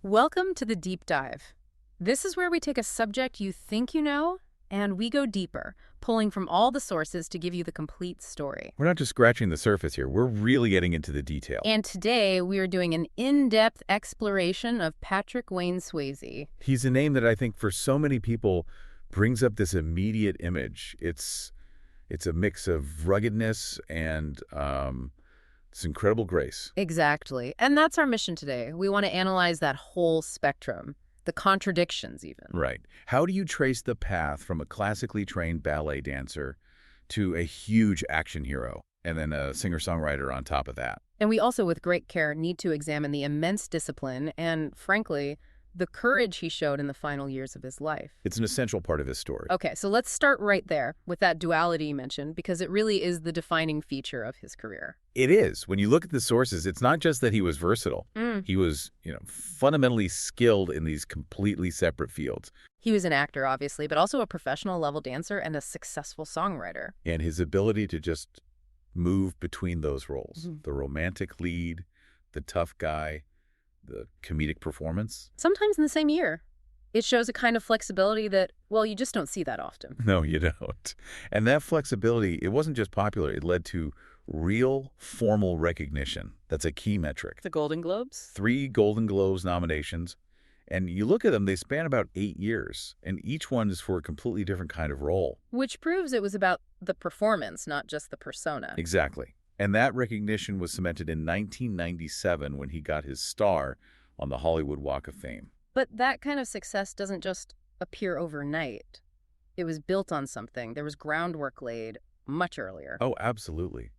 Welcome to the Deep Dive. This is where we take a subject you think you know, and we go deeper, pulling from all the sources to give you the complete story. We're not just scratching the surface here. We're really getting into the detail. And today, we are doing an in-depth exploration of Patrick Wayne Swayze. He's a name that I think for so many people brings up this immediate image. It's a mix of ruggedness and this incredible grace. Exactly. And that's our mission today. We want to analyze that whole spectrum, the contradictions even. Right. How do you trace the path from a classically trained ballet dancer to a huge action hero and then a singer-songwriter on top of that? And we also, with great care, need to examine the immense discipline and, frankly, the courage he showed in the final years of his life. It's an essential part of his story. Okay, so let's start right there with that duality you mentioned, because it really is the defining feature of his career. It is. When you look at the sources, it's not just that he was versatile. He was, fundamentally skilled in these completely separate fields. He was an actor, obviously, but also a professional level dancer and a successful songwriter. And his ability to just move between those roles, the romantic lead, the tough guy, the comedic performance. Sometimes in the same year. It shows a kind of flexibility that, well, you just don't see that often. No, you don't. And that flexibility, it wasn't just popular. It led to real formal recognition. That's a key metric. The Golden Globes? 3 Golden Globes nominations. And you look at them, they span about 8 years. And each one is for a completely different kind of role. Which proves it was about the performance, not just the persona. Exactly. And that recognition was cemented in 1997 when he got his star on the Hollywood Walk of Fame. But that kind of success doesn't just appear overnight. It was built on something. There was groundwork laid much earlier. Oh, absolutely.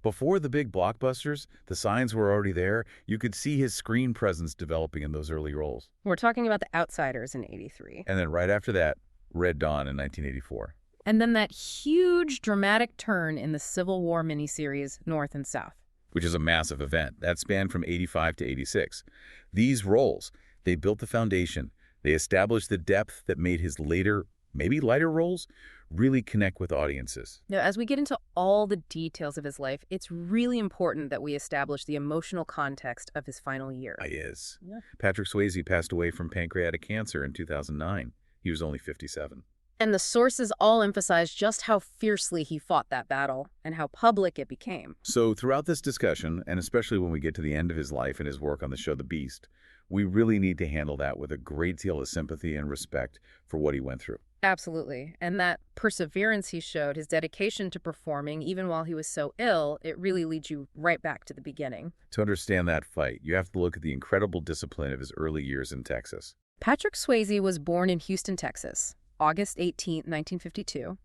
Before the big blockbusters, the signs were already there. You could see his screen presence developing in those early roles. We're talking about The Outsiders in '83. And then right after that, Red Dawn in 1984. And then that huge dramatic turn in the Civil War miniseries North and South. Which is a massive event. That spanned from 85 to 86. These roles, they built the foundation. They established the depth that made his later, maybe lighter roles, really connect with audiences. Now, as we get into all the details of his life, it's really important that we establish the emotional context of his final year. It is. Yeah. Patrick Swayze passed away from pancreatic cancer in 2009. He was only 57. And the sources all emphasize just how fiercely he fought that battle and how public it became. So throughout this discussion, and especially when we get to the end of his life and his work on the show The Beast, we really need to handle that with a great deal of sympathy and respect for what he went through. Absolutely. And that perseverance he showed, his dedication to performing, even while he was so ill, it really leads you right back to the beginning. To understand that fight, you have to look at the incredible discipline of his early years in Texas. Patrick Swayze was born in Houston, Texas, August 18, 1952.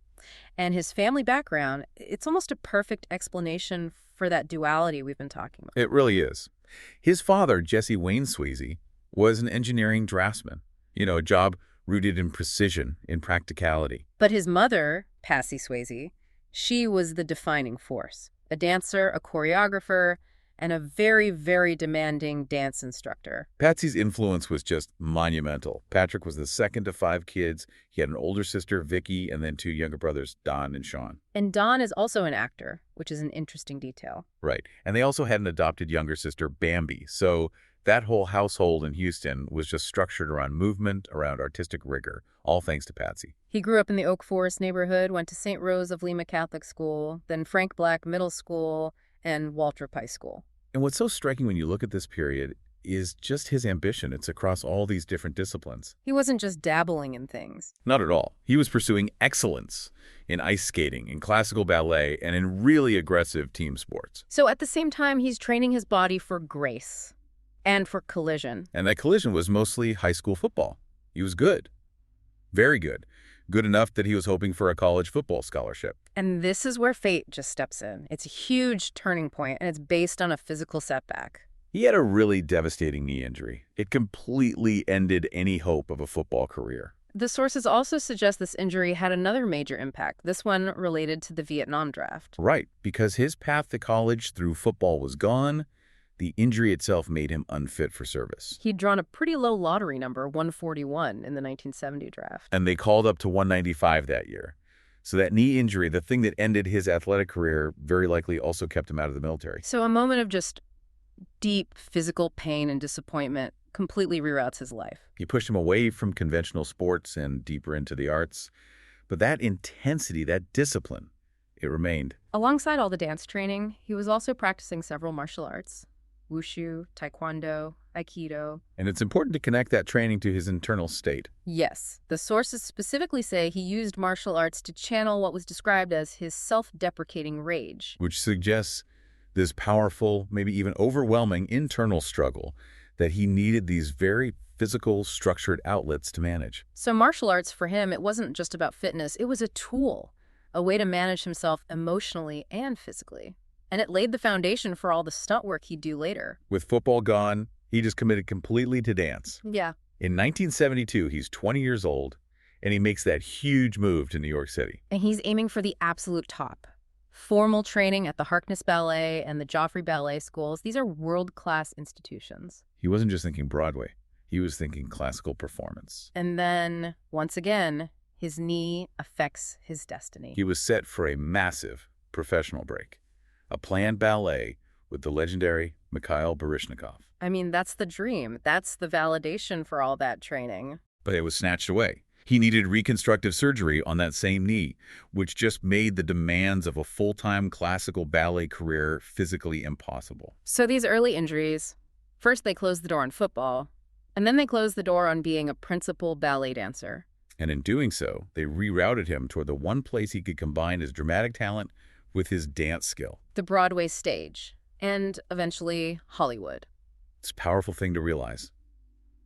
And his family background, it's almost a perfect explanation for that duality we've been talking about. It really is. His father, Jesse Wayne Swayze, was an engineering draftsman. A job rooted in precision, in practicality. But his mother, Patsy Swayze, she was the defining force. A dancer, a choreographer, and a very, very demanding dance instructor. Patsy's influence was just monumental. Patrick was the second of 5 kids. He had an older sister, Vicky, and then 2 younger brothers, Don and Sean. And Don is also an actor, which is an interesting detail. Right. And they also had an adopted younger sister, Bambi. So that whole household in Houston was just structured around movement, around artistic rigor, all thanks to Patsy. He grew up in the Oak Forest neighborhood, went to St. Rose of Lima Catholic School, then Frank Black Middle School, and Waltrip High School. And what's so striking when you look at this period is just his ambition. It's across all these different disciplines. He wasn't just dabbling in things. Not at all. He was pursuing excellence in ice skating, in classical ballet, and in really aggressive team sports. So at the same time, he's training his body for grace and for collision. And that collision was mostly high school football. He was good. Very good. Good enough that he was hoping for a college football scholarship. And this is where fate just steps in. It's a huge turning point, and it's based on a physical setback. He had a really devastating knee injury. It completely ended any hope of a football career. The sources also suggest this injury had another major impact, this one related to the Vietnam draft. Right, because his path to college through football was gone. The injury itself made him unfit for service. He'd drawn a pretty low lottery number, 141, in the 1970 draft. And they called up to 195 that year. So that knee injury, the thing that ended his athletic career, very likely also kept him out of the military. So a moment of just deep physical pain and disappointment completely reroutes his life. He pushed him away from conventional sports and deeper into the arts. But that intensity, that discipline, it remained. Alongside all the dance training, he was also practicing several martial arts: wushu, taekwondo, aikido. And it's important to connect that training to his internal state. Yes, the sources specifically say he used martial arts to channel what was described as his self-deprecating rage. Which suggests this powerful, maybe even overwhelming internal struggle that he needed these very physical, structured outlets to manage. So martial arts for him, it wasn't just about fitness, it was a tool, a way to manage himself emotionally and physically. And it laid the foundation for all the stunt work he'd do later. With football gone, he just committed completely to dance. Yeah. In 1972, he's 20 years old, and he makes that huge move to New York City. And he's aiming for the absolute top. Formal training at the Harkness Ballet and the Joffrey Ballet Schools, these are world-class institutions. He wasn't just thinking Broadway. He was thinking classical performance. And then, once again, his knee affects his destiny. He was set for a massive professional break. A planned ballet with the legendary Mikhail Baryshnikov. I mean, that's the dream. That's the validation for all that training. But it was snatched away. He needed reconstructive surgery on that same knee, which just made the demands of a full-time classical ballet career physically impossible. So these early injuries, first they closed the door on football, and then they closed the door on being a principal ballet dancer. And in doing so, they rerouted him toward the one place he could combine his dramatic talent with his dance skill. The Broadway stage, and eventually Hollywood. It's a powerful thing to realize.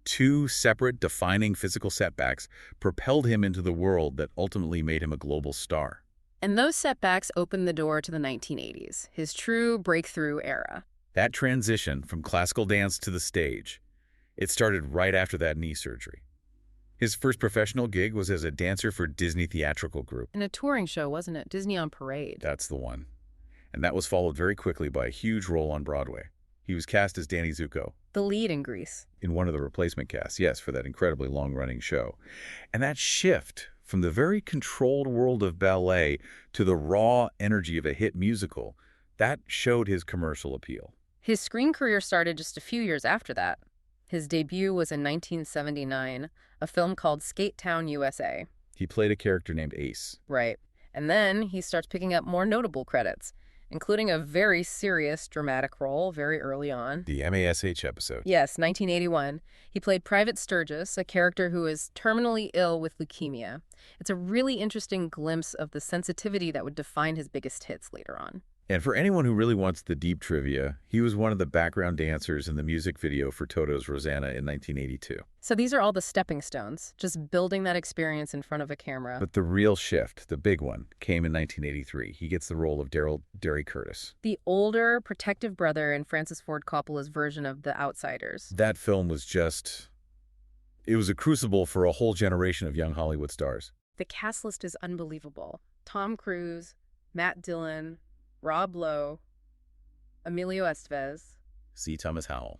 Two separate, defining physical setbacks propelled him into the world that ultimately made him a global star. And those setbacks opened the door to the 1980s, his true breakthrough era. That transition from classical dance to the stage, it started right after that knee surgery. His first professional gig was as a dancer for Disney Theatrical Group. In a touring show, wasn't it? Disney on Parade. That's the one. And that was followed very quickly by a huge role on Broadway. He was cast as Danny Zuko. The lead in Grease. In one of the replacement casts, yes, for that incredibly long-running show. And that shift from the very controlled world of ballet to the raw energy of a hit musical, that showed his commercial appeal. His screen career started just a few years after that. His debut was in 1979, a film called Skate Town, USA. He played a character named Ace. Right. And then he starts picking up more notable credits, including a very serious dramatic role very early on. The MASH episode. Yes, 1981. He played Private Sturgis, a character who is terminally ill with leukemia. It's a really interesting glimpse of the sensitivity that would define his biggest hits later on. And for anyone who really wants the deep trivia, he was one of the background dancers in the music video for Toto's Rosanna in 1982. So these are all the stepping stones, just building that experience in front of a camera. But the real shift, the big one, came in 1983. He gets the role of Derry Curtis. The older, protective brother in Francis Ford Coppola's version of The Outsiders. That film was just... it was a crucible for a whole generation of young Hollywood stars. The cast list is unbelievable. Tom Cruise, Matt Dillon, Rob Lowe, Emilio Estevez. C. Thomas Howell.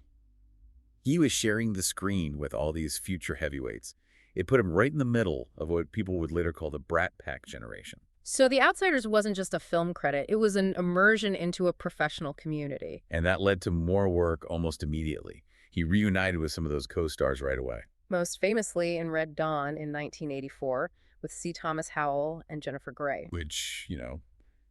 He was sharing the screen with all these future heavyweights. It put him right in the middle of what people would later call the Brat Pack generation. So The Outsiders wasn't just a film credit. It was an immersion into a professional community. And that led to more work almost immediately. He reunited with some of those co-stars right away. Most famously in Red Dawn in 1984 with C. Thomas Howell and Jennifer Grey. Which, you know,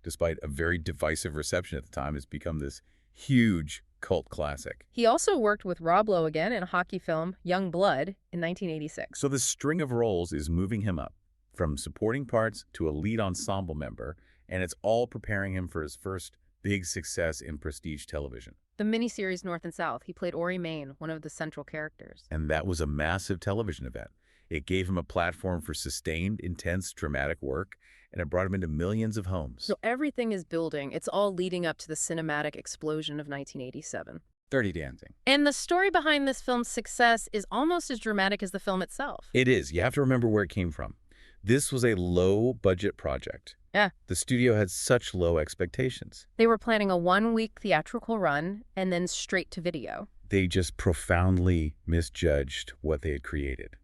despite a very divisive reception at the time, has become this huge cult classic. He also worked with Rob Lowe again in a hockey film, Young Blood, in 1986. So this string of roles is moving him up from supporting parts to a lead ensemble member, and it's all preparing him for his first big success in prestige television. The miniseries North and South, he played Ori Main, one of the central characters. And that was a massive television event. It gave him a platform for sustained, intense, dramatic work, and it brought him into millions of homes. So everything is building. It's all leading up to the cinematic explosion of 1987. Dirty Dancing. And the story behind this film's success is almost as dramatic as the film itself. It is. You have to remember where it came from. This was a low-budget project. Yeah. The studio had such low expectations. They were planning a one-week theatrical run and then straight to video. They just profoundly misjudged what they had created.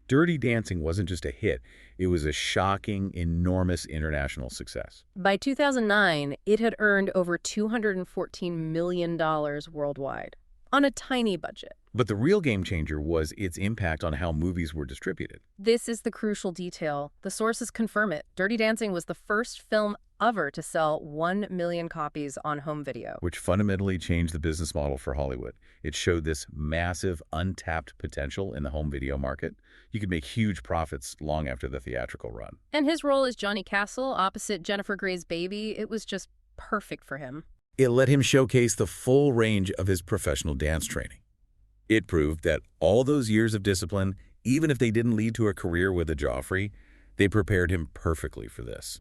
Dirty Dancing wasn't just a hit. It was a shocking, enormous international success. By 2009, it had earned over $214 million worldwide on a tiny budget. But the real game changer was its impact on how movies were distributed, This is the crucial detail. The sources confirm it. Dirty Dancing was the first film ever to sell 1 million copies on home video. which fundamentally changed the business model for Hollywood. It showed this massive, untapped potential in the home video market. You could make huge profits long after the theatrical run. And his role as Johnny Castle, opposite Jennifer Grey's baby, it was just perfect for him. It let him showcase the full range of his professional dance training. It proved that all those years of discipline, even if they didn't lead to a career with a Joffrey, they prepared him perfectly for this.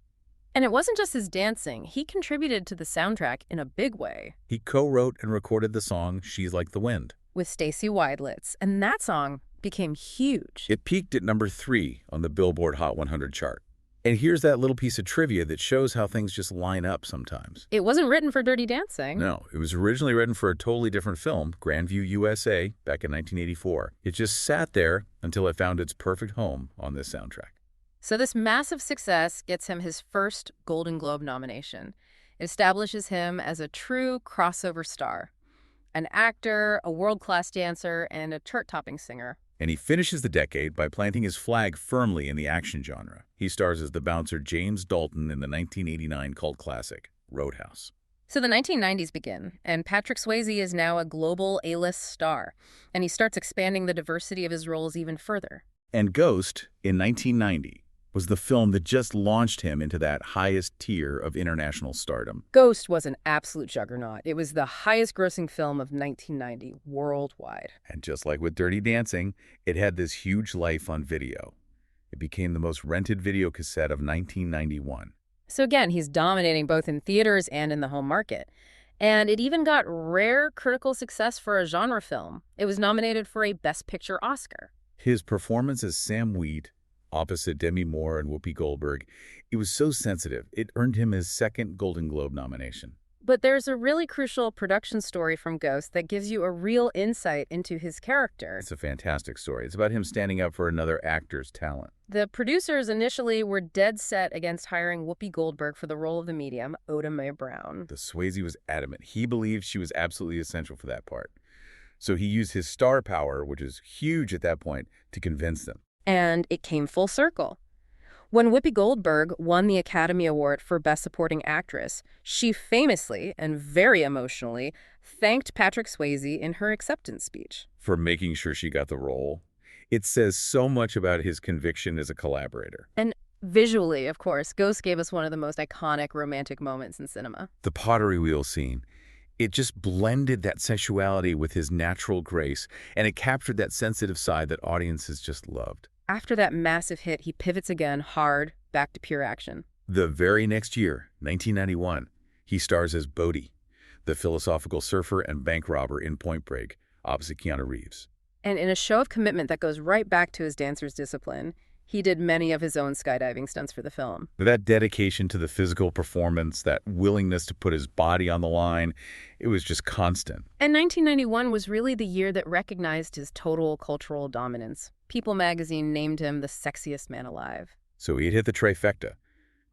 And it wasn't just his dancing. He contributed to the soundtrack in a big way He co-wrote and recorded the song She's Like the Wind. with Stacey Weidlitz, and that song became huge. It peaked at number 3 on the Billboard Hot 100 chart. And here's that little piece of trivia that shows how things just line up sometimes. It wasn't written for Dirty Dancing. No, it was originally written for a totally different film, Grandview, USA, back in 1984. It just sat there until it found its perfect home on this soundtrack. So this massive success gets him his first Golden Globe nomination. It establishes him as a true crossover star, an actor, a world-class dancer, and a chart-topping singer. And he finishes the decade by planting his flag firmly in the action genre. He stars as the bouncer James Dalton in the 1989 cult classic, Roadhouse. So the 1990s begin, and Patrick Swayze is now a global A-list star, and he starts expanding the diversity of his roles even further. And Ghost, in 1990, was the film that just launched him into that highest tier of international stardom. Ghost was an absolute juggernaut. It was the highest-grossing film of 1990 worldwide. And just like with Dirty Dancing, it had this huge life on video. It became the most rented video cassette of 1991. So again, he's dominating both in theaters and in the home market. And it even got rare critical success for a genre film. It was nominated for a Best Picture Oscar. His performance as Sam Wheat, opposite Demi Moore and Whoopi Goldberg, it was so sensitive, it earned him his second Golden Globe nomination. But there's a really crucial production story from Ghost that gives you a real insight into his character. It's a fantastic story. It's about him standing up for another actor's talent. The producers initially were dead set against hiring Whoopi Goldberg for the role of the medium, Oda Mae Brown. The Swayze was adamant. He believed she was absolutely essential for that part. So he used his star power, which is huge at that point, to convince them. And it came full circle. When Whoopi Goldberg won the Academy Award for Best Supporting Actress, she famously and very emotionally thanked Patrick Swayze in her acceptance speech. For making sure she got the role. It says so much about his conviction as a collaborator. And visually, of course, Ghost gave us one of the most iconic romantic moments in cinema. The pottery wheel scene. It just blended that sensuality with his natural grace, and it captured that sensitive side that audiences just loved. After that massive hit, he pivots again hard, back to pure action. The very next year, 1991, he stars as Bodhi, the philosophical surfer and bank robber in Point Break, opposite Keanu Reeves. And in a show of commitment that goes right back to his dancer's discipline, he did many of his own skydiving stunts for the film. That dedication to the physical performance, that willingness to put his body on the line, it was just constant. And 1991 was really the year that recognized his total cultural dominance. People magazine named him the sexiest man alive. So he had hit the trifecta.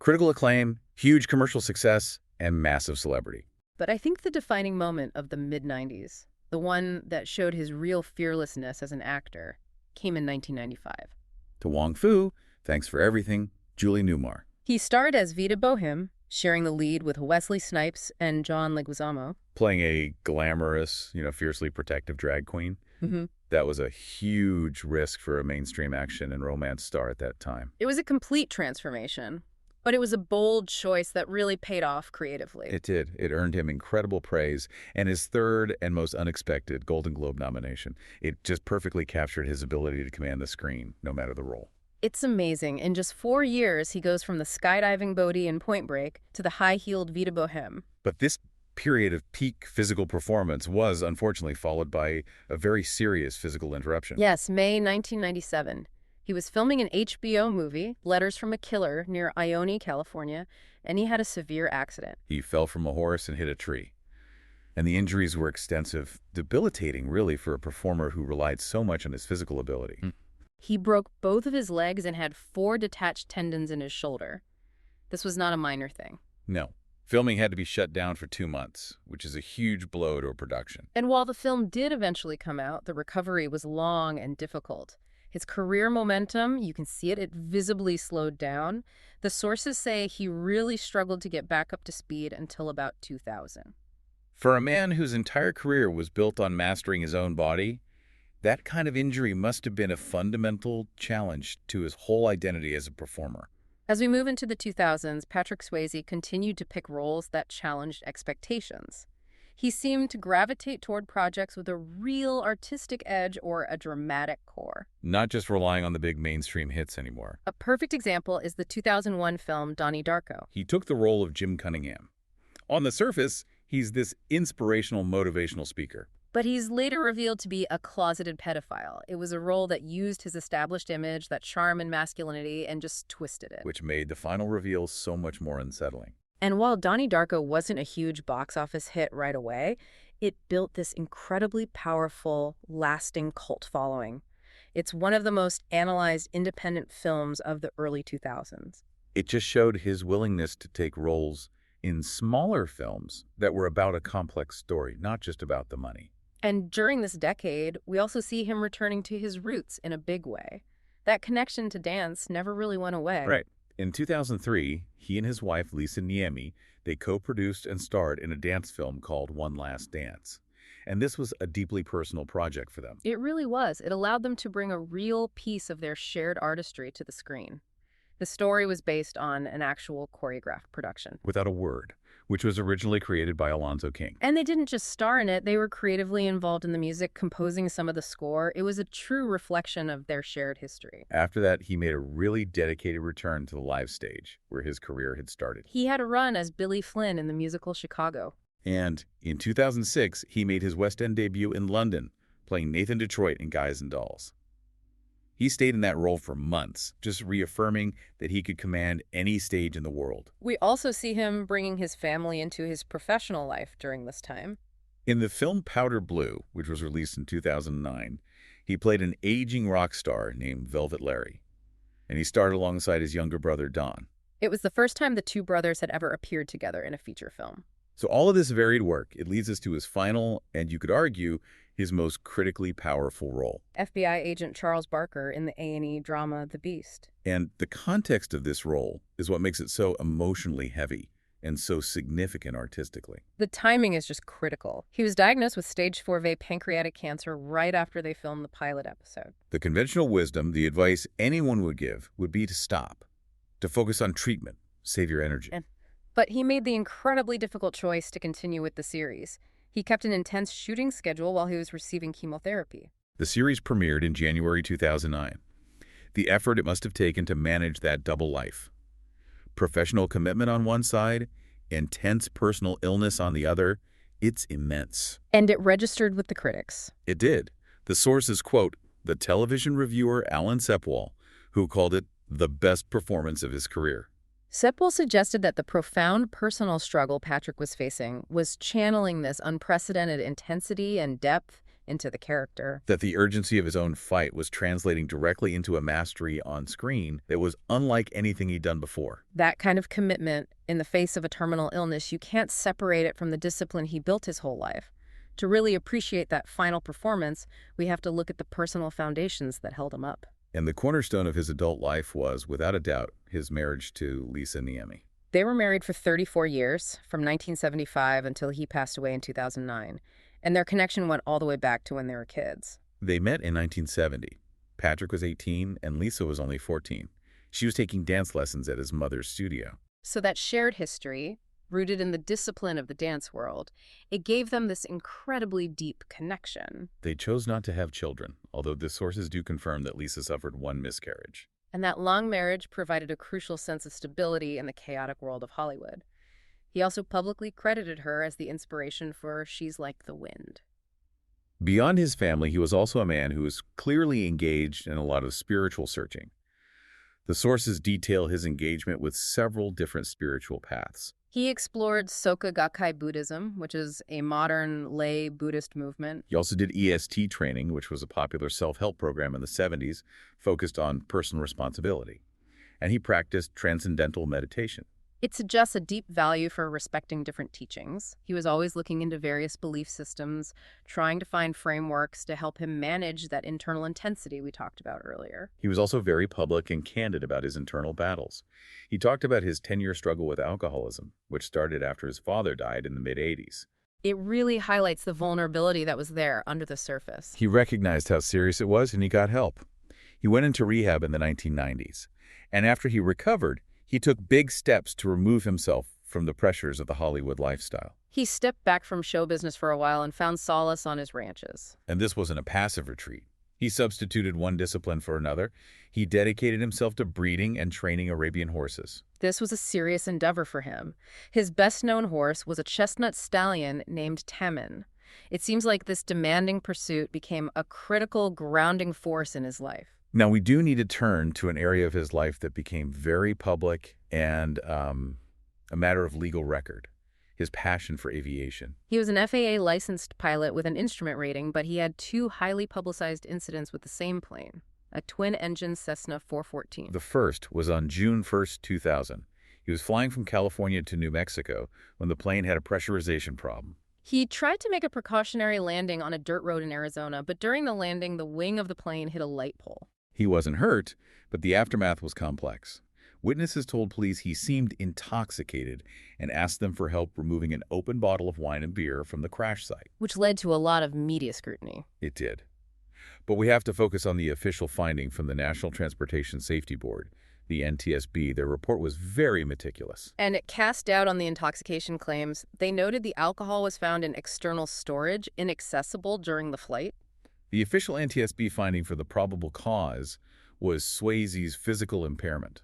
Critical acclaim, huge commercial success, and massive celebrity. But I think the defining moment of the mid-90s, the one that showed his real fearlessness as an actor, came in 1995. To Wong Fu, thanks for everything, Julie Newmar. He starred as Vita Bohem, sharing the lead with Wesley Snipes and John Leguizamo. Playing a glamorous, fiercely protective drag queen. Mm-hmm. That was a huge risk for a mainstream action and romance star at that time. It was a complete transformation, but it was a bold choice that really paid off creatively. It did. It earned him incredible praise and his third and most unexpected Golden Globe nomination. It just perfectly captured his ability to command the screen, no matter the role. It's amazing. In just 4 years, he goes from the skydiving Bodhi in Point Break to the high-heeled Vita Bohem. But this period of peak physical performance was, unfortunately, followed by a very serious physical interruption. Yes, May 1997. He was filming an HBO movie, Letters from a Killer, near Ione, California, and he had a severe accident. He fell from a horse and hit a tree. And the injuries were extensive, debilitating, really, for a performer who relied so much on his physical ability. He broke both of his legs and had 4 detached tendons in his shoulder. This was not a minor thing. No. Filming had to be shut down for 2 months, which is a huge blow to a production. And while the film did eventually come out, the recovery was long and difficult. His career momentum, you can see it visibly slowed down. The sources say he really struggled to get back up to speed until about 2000. For a man whose entire career was built on mastering his own body, that kind of injury must have been a fundamental challenge to his whole identity as a performer. As we move into the 2000s, Patrick Swayze continued to pick roles that challenged expectations. He seemed to gravitate toward projects with a real artistic edge or a dramatic core. Not just relying on the big mainstream hits anymore. A perfect example is the 2001 film Donnie Darko. He took the role of Jim Cunningham. On the surface, he's this inspirational, motivational speaker. But he's later revealed to be a closeted pedophile. It was a role that used his established image, that charm and masculinity, and just twisted it. Which made the final reveal so much more unsettling. And while Donnie Darko wasn't a huge box office hit right away, it built this incredibly powerful, lasting cult following. It's one of the most analyzed independent films of the early 2000s. It just showed his willingness to take roles in smaller films that were about a complex story, not just about the money. And during this decade, we also see him returning to his roots in a big way. That connection to dance never really went away. Right. In 2003, he and his wife, Lisa Niemi, they co-produced and starred in a dance film called One Last Dance. And this was a deeply personal project for them. It really was. It allowed them to bring a real piece of their shared artistry to the screen. The story was based on an actual choreographed production. Without a word, which was originally created by Alonzo King. And they didn't just star in it, they were creatively involved in the music, composing some of the score. It was a true reflection of their shared history. After that, he made a really dedicated return to the live stage, where his career had started. He had a run as Billy Flynn in the musical Chicago. And in 2006, he made his West End debut in London, playing Nathan Detroit in Guys and Dolls. He stayed in that role for months, just reaffirming that he could command any stage in the world. We also see him bringing his family into his professional life during this time. In the film Powder Blue, which was released in 2009, he played an aging rock star named Velvet Larry, and he starred alongside his younger brother, Don. It was the first time the two brothers had ever appeared together in a feature film. So all of this varied work, it leads us to his final, and you could argue, his most critically powerful role. FBI agent Charles Barker in the A&E drama The Beast. And the context of this role is what makes it so emotionally heavy and so significant artistically. The timing is just critical. He was diagnosed with stage 4A pancreatic cancer right after they filmed the pilot episode. The conventional wisdom, the advice anyone would give, would be to stop, to focus on treatment, save your energy. But he made the incredibly difficult choice to continue with the series. He kept an intense shooting schedule while he was receiving chemotherapy. The series premiered in January 2009. The effort it must have taken to manage that double life. Professional commitment on one side, intense personal illness on the other, it's immense. And it registered with the critics. It did. The sources quote the television reviewer Alan Sepwall, who called it the best performance of his career. Sepwall suggested that the profound personal struggle Patrick was facing was channeling this unprecedented intensity and depth into the character. That the urgency of his own fight was translating directly into a mastery on screen that was unlike anything he'd done before. That kind of commitment in the face of a terminal illness, you can't separate it from the discipline he built his whole life. To really appreciate that final performance, we have to look at the personal foundations that held him up. And the cornerstone of his adult life was, without a doubt, his marriage to Lisa Niemi. They were married for 34 years, from 1975 until he passed away in 2009, and their connection went all the way back to when they were kids. They met in 1970. Patrick was 18 and Lisa was only 14. She was taking dance lessons at his mother's studio. So that shared history, rooted in the discipline of the dance world, it gave them this incredibly deep connection. They chose not to have children, although the sources do confirm that Lisa suffered one miscarriage. And that long marriage provided a crucial sense of stability in the chaotic world of Hollywood. He also publicly credited her as the inspiration for She's Like the Wind. Beyond his family, he was also a man who was clearly engaged in a lot of spiritual searching. The sources detail his engagement with several different spiritual paths. He explored Soka Gakkai Buddhism, which is a modern lay Buddhist movement. He also did EST training, which was a popular self-help program in the 70s, focused on personal responsibility. And he practiced transcendental meditation. It suggests a deep value for respecting different teachings. He was always looking into various belief systems, trying to find frameworks to help him manage that internal intensity we talked about earlier. He was also very public and candid about his internal battles. He talked about his 10-year struggle with alcoholism, which started after his father died in the mid-80s. It really highlights the vulnerability that was there under the surface. He recognized how serious it was and he got help. He went into rehab in the 1990s. And after he recovered, he took big steps to remove himself from the pressures of the Hollywood lifestyle. He stepped back from show business for a while and found solace on his ranches. And this wasn't a passive retreat. He substituted one discipline for another. He dedicated himself to breeding and training Arabian horses. This was a serious endeavor for him. His best-known horse was a chestnut stallion named Tamin. It seems like this demanding pursuit became a critical grounding force in his life. Now, we do need to turn to an area of his life that became very public and a matter of legal record, his passion for aviation. He was an FAA-licensed pilot with an instrument rating, but he had two highly publicized incidents with the same plane, a twin-engine Cessna 414. The first was on June 1st, 2000. He was flying from California to New Mexico when the plane had a pressurization problem. He tried to make a precautionary landing on a dirt road in Arizona, but during the landing, the wing of the plane hit a light pole. He wasn't hurt, but the aftermath was complex. Witnesses told police he seemed intoxicated and asked them for help removing an open bottle of wine and beer from the crash site. Which led to a lot of media scrutiny. It did. But we have to focus on the official finding from the National Transportation Safety Board, the NTSB. Their report was very meticulous. And it cast doubt on the intoxication claims. They noted the alcohol was found in external storage, inaccessible during the flight. The official NTSB finding for the probable cause was Swayze's physical impairment,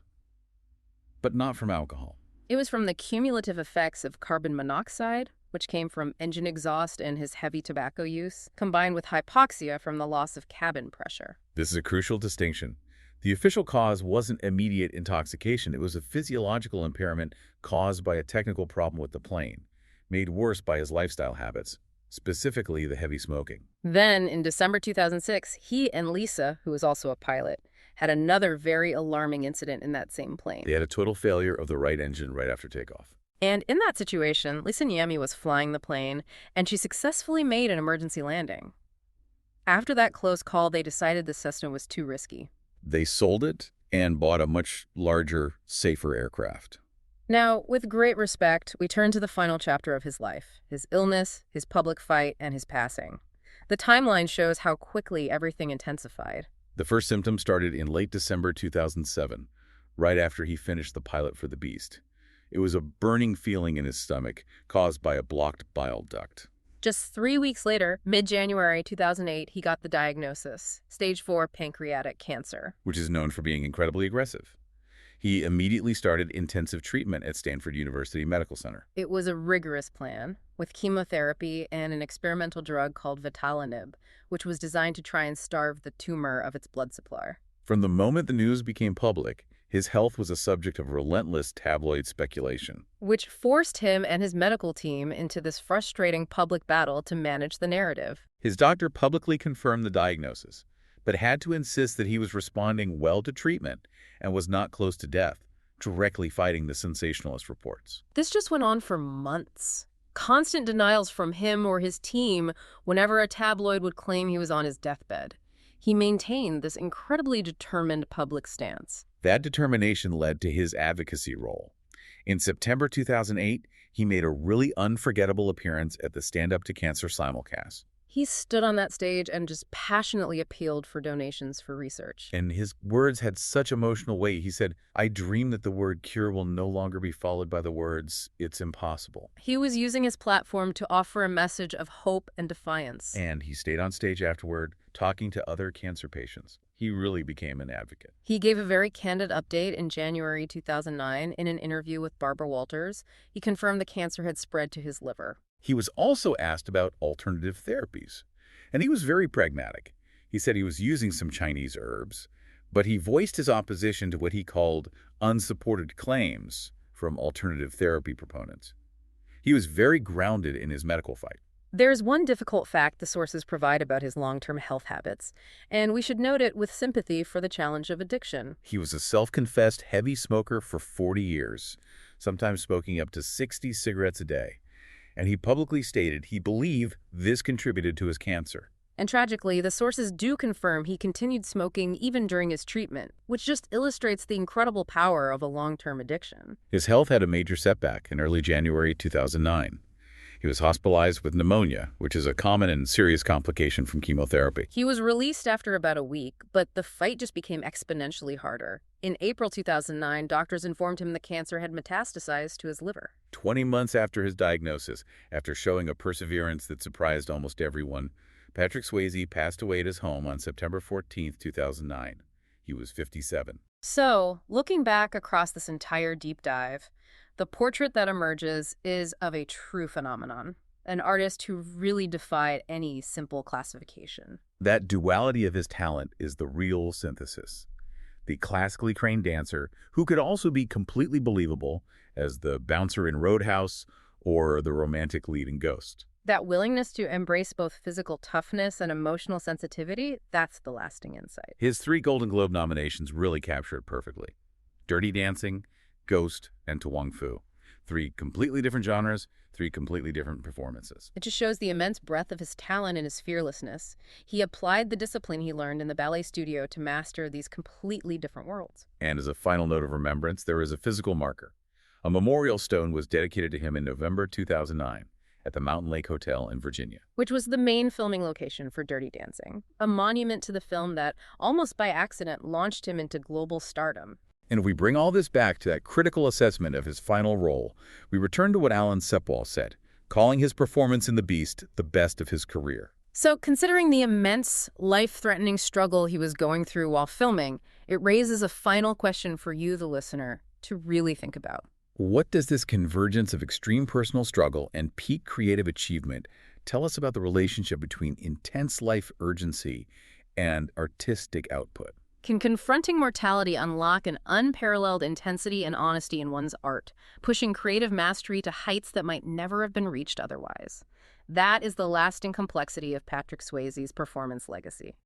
but not from alcohol. It was from the cumulative effects of carbon monoxide, which came from engine exhaust and his heavy tobacco use, combined with hypoxia from the loss of cabin pressure. This is a crucial distinction. The official cause wasn't immediate intoxication. It was a physiological impairment caused by a technical problem with the plane, made worse by his lifestyle habits, specifically the heavy smoking. Then, in December 2006, he and Lisa, who was also a pilot, had another very alarming incident in that same plane. They had a total failure of the right engine right after takeoff. And in that situation, Lisa Niemi was flying the plane, and she successfully made an emergency landing. After that close call, they decided the Cessna was too risky. They sold it and bought a much larger, safer aircraft. Now, with great respect, we turn to the final chapter of his life, his illness, his public fight, and his passing. The timeline shows how quickly everything intensified. The first symptoms started in late December 2007, right after he finished the pilot for the Beast. It was a burning feeling in his stomach caused by a blocked bile duct. Just 3 weeks later, mid-January 2008, he got the diagnosis, stage 4 pancreatic cancer, which is known for being incredibly aggressive. He immediately started intensive treatment at Stanford University Medical Center. It was a rigorous plan, with chemotherapy and an experimental drug called vitalinib, which was designed to try and starve the tumor of its blood supply. From the moment the news became public, his health was a subject of relentless tabloid speculation, which forced him and his medical team into this frustrating public battle to manage the narrative. His doctor publicly confirmed the diagnosis, but had to insist that he was responding well to treatment and was not close to death, directly fighting the sensationalist reports. This just went on for months. Constant denials from him or his team whenever a tabloid would claim he was on his deathbed. He maintained this incredibly determined public stance. That determination led to his advocacy role. In September 2008, he made a really unforgettable appearance at the Stand Up to Cancer simulcast. He stood on that stage and just passionately appealed for donations for research. And his words had such emotional weight. He said, "I dream that the word cure will no longer be followed by the words, it's impossible." He was using his platform to offer a message of hope and defiance. And he stayed on stage afterward, talking to other cancer patients. He really became an advocate. He gave a very candid update in January 2009 in an interview with Barbara Walters. He confirmed the cancer had spread to his liver. He was also asked about alternative therapies, and he was very pragmatic. He said he was using some Chinese herbs, but he voiced his opposition to what he called unsupported claims from alternative therapy proponents. He was very grounded in his medical fight. There's one difficult fact the sources provide about his long-term health habits, and we should note it with sympathy for the challenge of addiction. He was a self-confessed heavy smoker for 40 years, sometimes smoking up to 60 cigarettes a day. And he publicly stated he believed this contributed to his cancer. And tragically, the sources do confirm he continued smoking even during his treatment, which just illustrates the incredible power of a long-term addiction. His health had a major setback in early January 2009. He was hospitalized with pneumonia, which is a common and serious complication from chemotherapy. He was released after about a week, but the fight just became exponentially harder. In April 2009, doctors informed him the cancer had metastasized to his liver. 20 months after his diagnosis, after showing a perseverance that surprised almost everyone, Patrick Swayze passed away at his home on September 14, 2009. He was 57. So, looking back across this entire deep dive, the portrait that emerges is of a true phenomenon, an artist who really defied any simple classification. That duality of his talent is the real synthesis. The classically trained dancer, who could also be completely believable as the bouncer in Roadhouse or the romantic lead in Ghost. That willingness to embrace both physical toughness and emotional sensitivity, that's the lasting insight. His 3 Golden Globe nominations really capture it perfectly. Dirty Dancing, Ghost, and To Wong Fu. 3 completely different genres, 3 completely different performances. It just shows the immense breadth of his talent and his fearlessness. He applied the discipline he learned in the ballet studio to master these completely different worlds. And as a final note of remembrance, there is a physical marker. A memorial stone was dedicated to him in November 2009 at the Mountain Lake Hotel in Virginia. Which was the main filming location for Dirty Dancing, a monument to the film that, almost by accident, launched him into global stardom. And if we bring all this back to that critical assessment of his final role, we return to what Alan Sepwall said, calling his performance in The Beast the best of his career. So, considering the immense, life-threatening struggle he was going through while filming, it raises a final question for you, the listener, to really think about. What does this convergence of extreme personal struggle and peak creative achievement tell us about the relationship between intense life urgency and artistic output? Can confronting mortality unlock an unparalleled intensity and honesty in one's art, pushing creative mastery to heights that might never have been reached otherwise? That is the lasting complexity of Patrick Swayze's performance legacy.